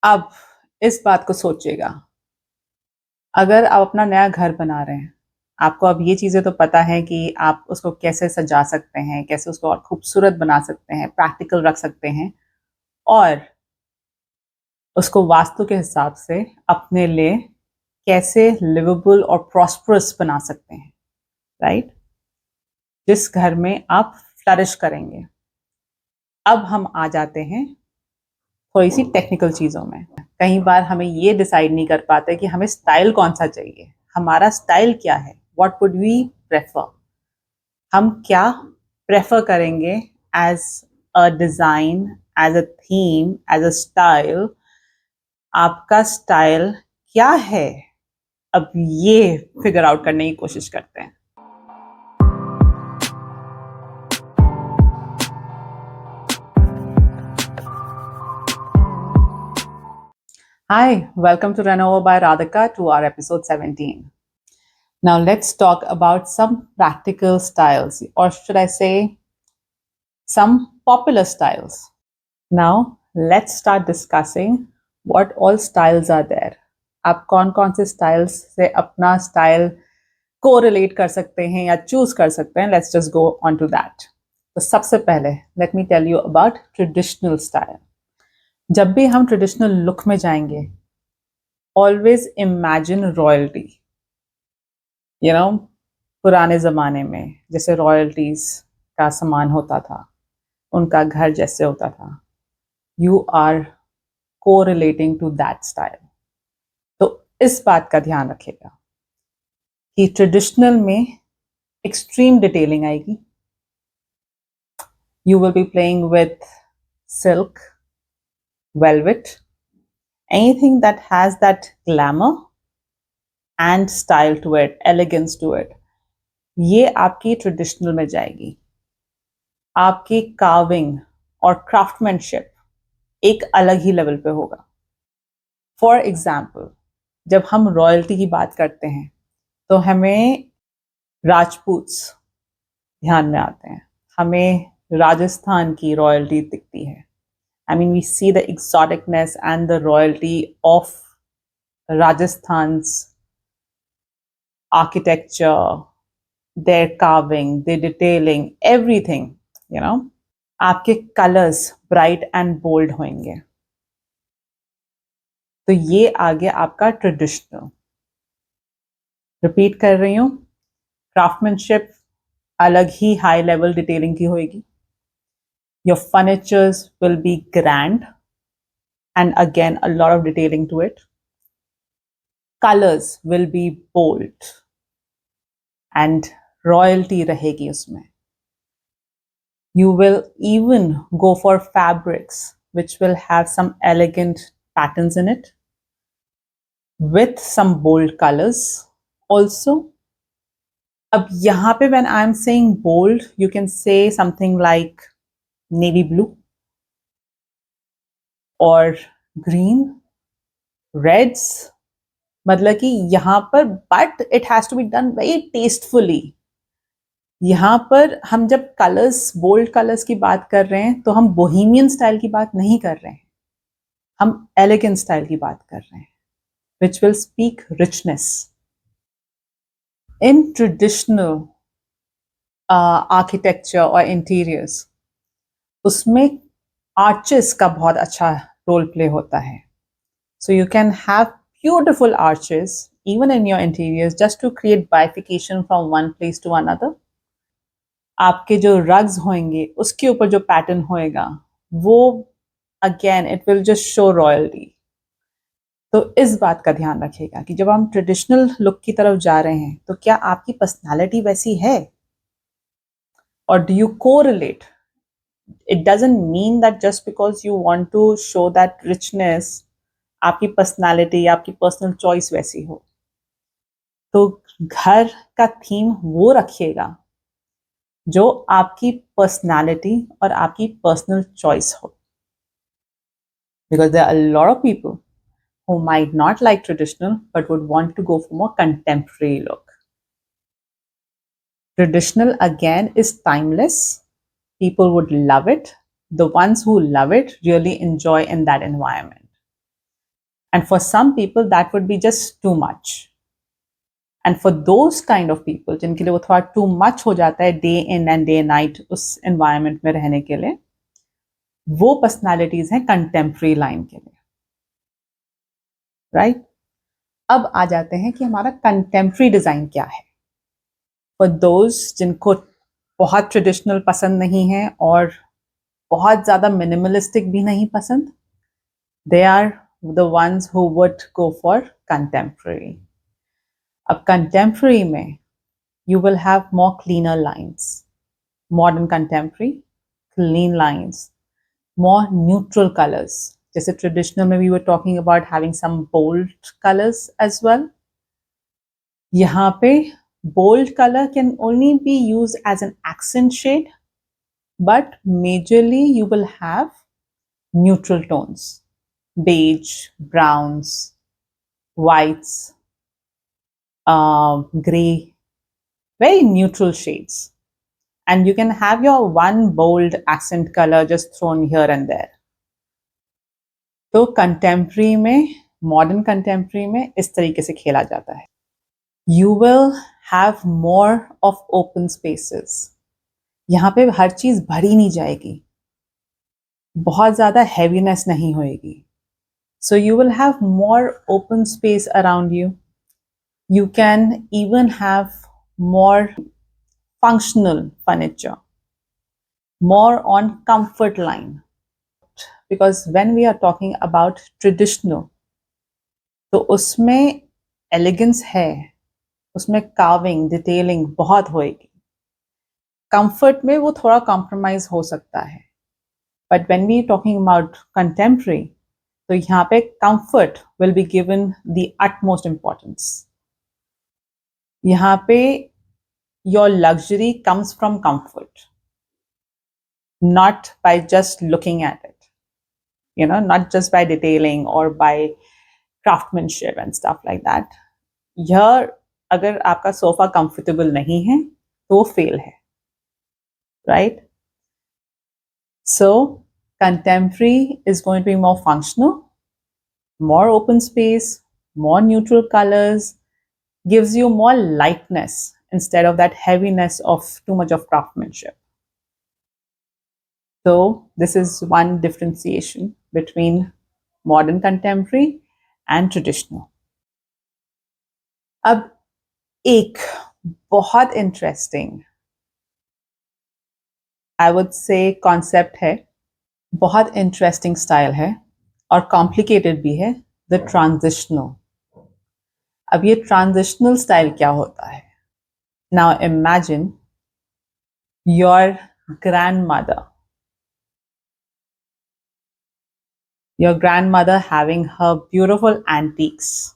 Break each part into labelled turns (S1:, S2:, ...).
S1: अब इस बात को सोचिएगा, अगर आप अपना नया घर बना रहे हैं, आपको अब ये चीज़ें तो पता है कि आप उसको कैसे सजा सकते हैं, कैसे उसको और खूबसूरत बना सकते हैं, प्रैक्टिकल रख सकते हैं और उसको वास्तु के हिसाब से अपने लिए कैसे लिवेबल और प्रॉस्परस बना सकते हैं, राइट? जिस घर में आप फ्लरिश करेंगे। अब हम आ जाते हैं थोड़ी सी टेक्निकल चीज़ों में। कई बार हमें ये डिसाइड नहीं कर पाते कि हमें स्टाइल कौन सा चाहिए, हमारा स्टाइल क्या है, व्हाट वुड वी प्रेफर, हम क्या प्रेफर करेंगे as a design, as a theme, as a style. आपका स्टाइल क्या है, अब ये फिगर आउट करने की कोशिश करते हैं। Hi, welcome to Renover by Radhika to our episode 17. Now let's talk about some practical styles, or should I say some popular styles. Now let's start discussing what all styles are there. आप कौन-कौन से styles से अपना style correlate कर सकते हैं या choose कर सकते हैं. Let's just go on to that. तो सबसे पहले let me tell you about traditional style. जब भी हम traditional look में जाएंगे, always imagine royalty. You know, पुराने ज़माने में जैसे रॉयल्टीज का सामान होता था, उनका घर जैसे होता था, you are correlating to that style. तो इस बात का ध्यान रखिएगा कि ट्रेडिशनल में एक्सट्रीम डिटेलिंग आएगी। You will be playing with silk, velvet, anything that has that glamour and style to it, elegance to it, ये आपकी ट्रेडिशनल में जाएगी। आपकी कार्विंग और क्राफ्टमैनशिप एक अलग ही लेवल पे होगा। फॉर एग्जाम्पल, जब हम रॉयल्टी की बात करते हैं तो हमें राजपूत्स ध्यान में आते हैं, हमें राजस्थान की रॉयल्टी दिखती है। I mean we see the exoticness and the royalty of Rajasthan's architecture, their carving, their detailing, everything, you know. आपके कलर्स ब्राइट एंड बोल्ड होंगे, तो ये आ गया आपका ट्रेडिशनल। रिपीट कर रही हूँ, क्राफ्टमैनशिप अलग ही हाई लेवल डिटेलिंग की होगी। Your furnitures will be grand and again a lot of detailing to it. Colours will be bold and royalty रहेगी उसमें। You will even go for fabrics which will have some elegant patterns in it with some bold colors also. अब यहाँ पे when I'm saying bold, you can say something like navy blue or green, reds. मतलब कि यहाँ पर but it has to be done very tastefully. यहाँ पर हम जब कलर्स, बोल्ड कलर्स की बात कर रहे हैं तो हम बोहेमियन स्टाइल की बात नहीं कर रहे हैं, हम एलिगेंट स्टाइल की बात कर रहे हैं, which will speak richness. In traditional architecture or interiors, उसमें arches का बहुत अच्छा रोल प्ले होता है. So you can have beautiful arches even in your interiors just to create bifurcation from one place to another. आपके जो rugs होंगे उसके ऊपर जो पैटर्न होएगा वो again it will just show royalty. तो इस बात का ध्यान रखिएगा कि जब हम ट्रेडिशनल लुक की तरफ जा रहे हैं तो क्या आपकी पर्सनालिटी वैसी है, और do you correlate. It doesn't mean that just because you want to show that richness आपकी पर्सनालिटी या आपकी पर्सनल चॉइस वैसी हो। तो घर का थीम वो रखिएगा जो आपकी पर्सनालिटी और आपकी पर्सनल चॉइस हो, because there are a lot of people who might not like traditional but would want to go for more contemporary look. Traditional again is timeless. People would love it. The ones who love it really enjoy in that environment. And for some people, that would be just too much. And for those kind of people, जिनके लिए वो थोड़ा too much हो जाता है day in and day night उस environment में रहने के लिए, वो personalities हैं contemporary line के लिए, right? अब आ जाते हैं कि हमारा contemporary design क्या है. For those जिनको बहुत ट्रेडिशनल पसंद नहीं है और बहुत ज़्यादा मिनिमलिस्टिक भी नहीं पसंद, they are the ones who would go for contemporary. अब contemporary में you will have more cleaner lines. Modern contemporary, clean lines, more neutral colors. जैसे traditional में we were talking about having some bold colors as well. यहाँ पे bold color can only be used as an accent shade, but majorly you will have neutral tones, beige, browns, whites, gray, very neutral shades. And you can have your one bold accent color just thrown here and there. तो contemporary में, modern contemporary में इस तरीके से खेला जाता है. You will have more of open spaces. यहाँ पे हर चीज भरी नहीं जाएगी, बहुत ज़्यादा heaviness नहीं होएगी. So you will have more open space around you. You can even have more functional furniture, more on comfort line. Because when we are talking about traditional, तो उसमें elegance है, उसमें carving, detailing बहुत होएगी. Comfort में वो थोड़ा compromise हो सकता है. But when we are talking about contemporary, तो यहाँ पे comfort will be given the utmost importance. यहाँ पे your luxury comes from comfort, not by just looking at it. You know, not just by detailing or by craftsmanship and stuff like that. Here, अगर आपका sofa comfortable नहीं है, तो वो fail है, right? So, contemporary is going to be more functional, more open space, more neutral colors, gives you more lightness instead of that heaviness of too much of craftsmanship. So, this is one differentiation between modern contemporary and traditional. अब एक बहुत interesting, I would say concept है, बहुत interesting style है और complicated भी है, the transitional. अब ये transitional style क्या होता है? Now imagine your grandmother having her beautiful antiques.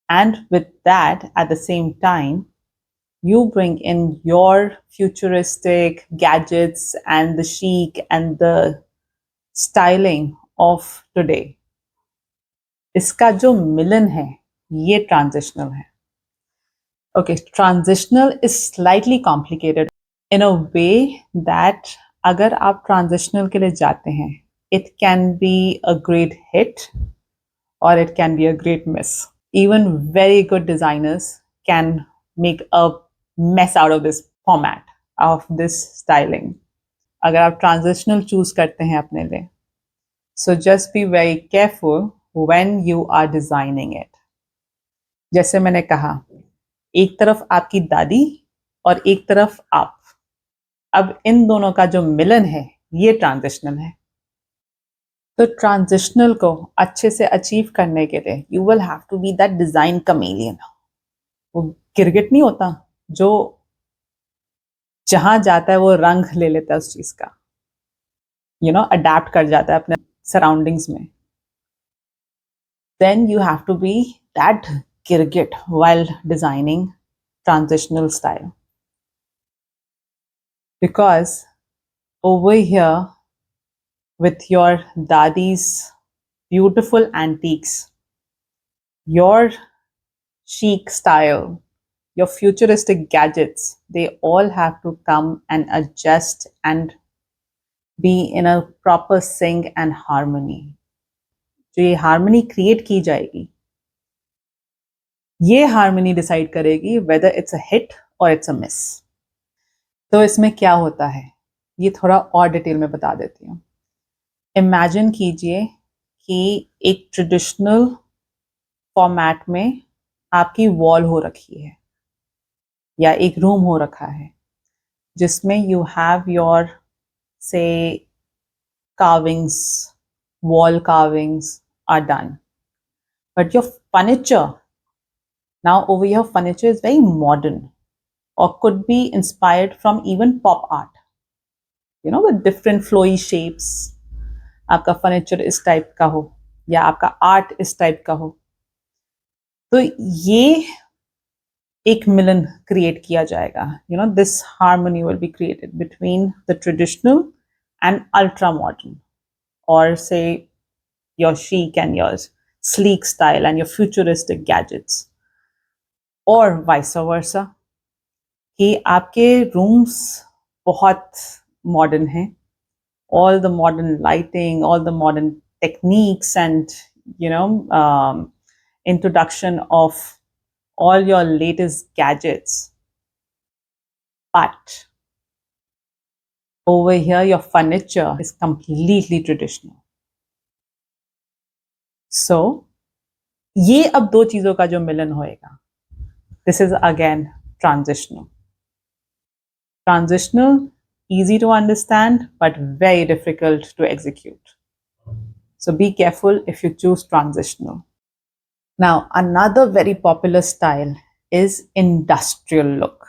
S1: And with that, at the same time, you bring in your futuristic gadgets and the chic and the styling of today. इसका जो मिलन है, ये transitional है. Okay, transitional is slightly complicated in a way that अगर आप transitional के लिए जाते हैं, it can be a great hit or it can be a great miss. Even very good designers can make a mess out of this format, of this styling. अगर आप transitional choose करते हैं अपने लिए, so just be very careful when you are designing it. जैसे मैंने कहा, एक तरफ आपकी दादी और एक तरफ आप. अब इन दोनों का जो मिलन है, ये ट्रांजिशनल है. तो ट्रांजिशनल को अच्छे से अचीव करने के लिए you will have to be that design chameleon. वो गिरगिट नहीं होता जो जहां जाता है वो रंग ले लेता है उस चीज का, यू नो, अडेप्ट कर जाता है अपने सराउंडिंग्स में. Then you have to be that गिरगिट while designing transitional style. Because over here, with your dadi's beautiful antiques, your chic style, your futuristic gadgets, they all have to come and adjust and be in a proper sync and harmony. जो ये harmony create की जाएगी, ये harmony decide करेगी whether it's a hit और it's a miss. तो इसमें क्या होता है ये थोड़ा और डिटेल में बता देती हूँ। इमेजिन कीजिए कि एक ट्रेडिशनल फॉर्मेट में आपकी वॉल हो रखी है या एक रूम हो रखा है जिसमें यू हैव योर से carvings, wall carvings are done, but your furniture, now over here furniture is very modern or could be inspired from even pop art, you know, with different flowy shapes. आपका furniture इस type का हो या आपका art इस type का हो, तो ये एक मिलन क्रिएट किया जाएगा. You know, this harmony will be created between the traditional and ultra modern, or say your chic and your sleek style and your futuristic gadgets, or vice versa कि आपके rooms बहुत modern हैं, all the modern lighting, all the modern techniques and you know introduction of all your latest gadgets, but over here your furniture is completely traditional. So ये अब दो चीजों का जो मिलन होएगा, this is again transitional. Transitional, easy to understand, but very difficult to execute. So be careful if you choose transitional. Now, another very popular style is industrial look.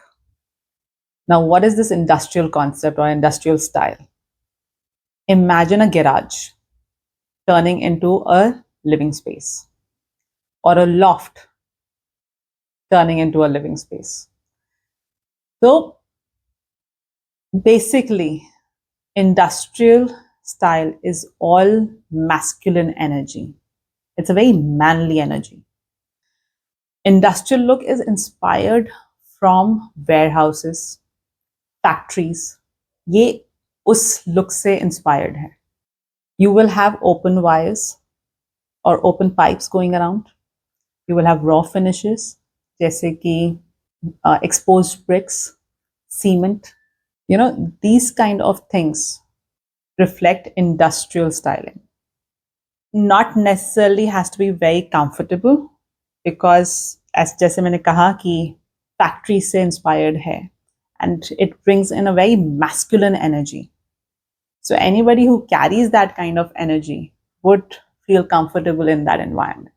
S1: Now, what is this industrial concept or industrial style? Imagine a garage turning into a living space, or a loft turning into a living space. So basically, industrial style is all masculine energy. It's a very manly energy. Industrial look is inspired from warehouses, factories. ये उस look से inspired है. You will have open wires or open pipes going around. You will have raw finishes, जैसे कि exposed bricks, cement. You know, these kind of things reflect industrial styling. Not necessarily has to be very comfortable, because as जैसे मैंने कहा कि factory से inspired है, and it brings in a very masculine energy. So anybody who carries that kind of energy would feel comfortable in that environment.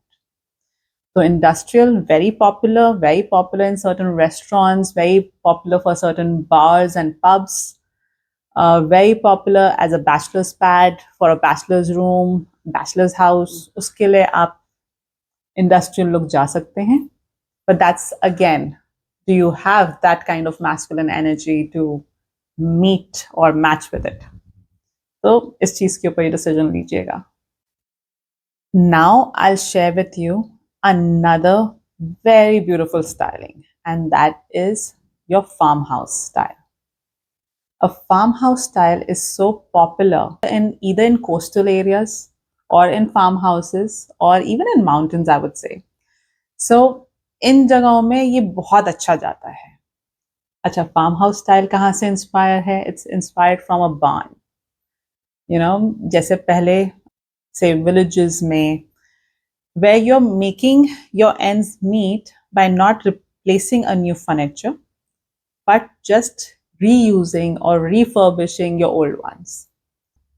S1: So industrial, very popular in certain restaurants, very popular for certain bars and pubs, very popular as a bachelor's pad for a bachelor's room, bachelor's house. उसके लिए आप industrial look जा सकते हैं. But that's again, do you have that kind of masculine energy to meet or match with it? So इस चीज के ऊपर decision लीजिएगा. Now I'll share with you another very beautiful styling, and that is your farmhouse style. A farmhouse style is so popular in either in coastal areas or in farmhouses or even in mountains, I would say. So इन जगहों में ये बहुत अच्छा जाता है. अच्छा, farmhouse style कहाँ से inspire है? It's inspired from a barn. You know, जैसे पहले say villages में, where you're making your ends meet by not replacing a new furniture, but just reusing or refurbishing your old ones.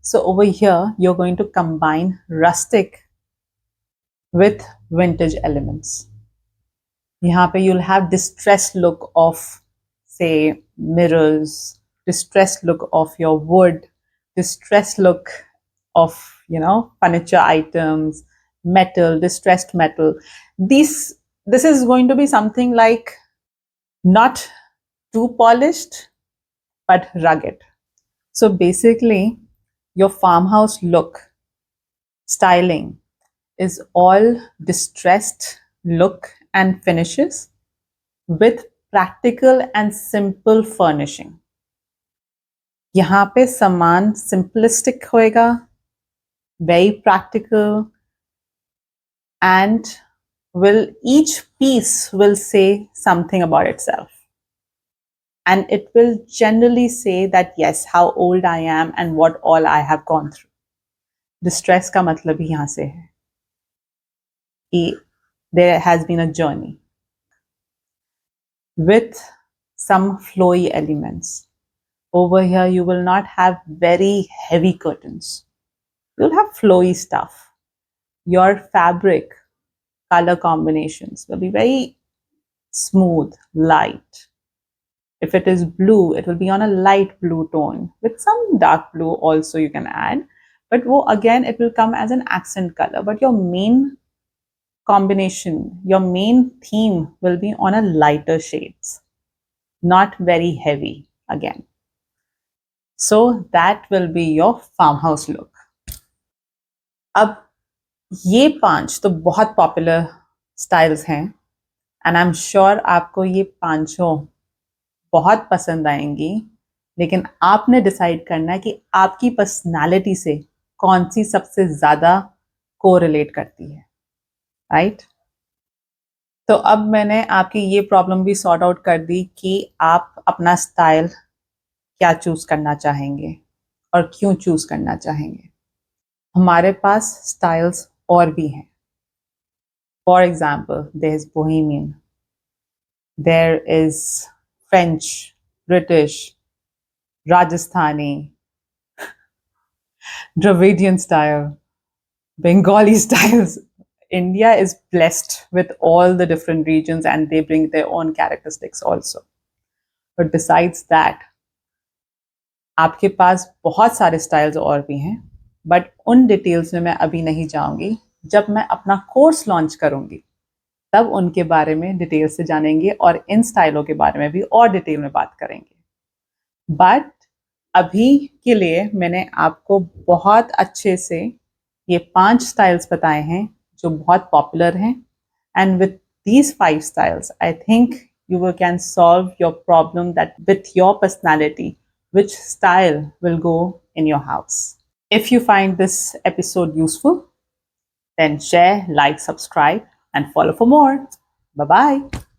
S1: So over here, you're going to combine rustic with vintage elements. यहाँ पे you'll have distressed look of, say, mirrors, distressed look of your wood, distressed look of, you know, furniture items, metal, distressed metal. This is going to be something like not too polished, but rugged. So basically, your farmhouse look styling is all distressed look and finishes with practical and simple furnishing. यहाँ पे सामान simplistic होएगा, very practical, and each piece will say something about itself, and it will generally say that yes, how old I am and what all I have gone through. Distress का मतलब ही यहाँ से है कि there has been a journey with some flowy elements. Over here, you will not have very heavy curtains. You'll have flowy stuff. Your fabric color combinations will be very smooth, light. If it is blue, it will be on a light blue tone with some dark blue also you can add. But again, it will come as an accent color. But your main combination, your main theme will be on a lighter shades, not very heavy again. So that will be your farmhouse look. अब ये 5 तो बहुत popular styles हैं and I am sure आपको ये 5 बहुत पसंद आएंगी, लेकिन आपने डिसाइड करना है कि आपकी पर्सनालिटी से कौन सी सबसे ज़्यादा कोरिलेट करती है, राइट? तो अब मैंने आपकी ये प्रॉब्लम भी सॉर्ट आउट कर दी कि आप अपना स्टाइल क्या चूज़ करना चाहेंगे और क्यों चूज़ करना चाहेंगे. हमारे पास स्टाइल्स और भी हैं. For example, there is bohemian, there is French, British, Rajasthani, Dravidian style, Bengali styles. India is blessed with all the different regions and they bring their own characteristics also. But besides that, आपके पास बहुत सारे styles और भी हैं, but उन details में मैं अभी नहीं जाऊंगी. जब मैं अपना कोर्स लॉन्च करूंगी तब उनके बारे में डिटेल से जानेंगे और इन स्टाइलों के बारे में भी और डिटेल में बात करेंगे. बट अभी के लिए मैंने आपको बहुत अच्छे से ये 5 स्टाइल्स बताए हैं जो बहुत पॉपुलर हैं, and with these 5 styles, I think you can solve your problem that with your personality, which style will go in your house. If you find this episode useful, then share, like, subscribe, and follow for more. Bye-bye.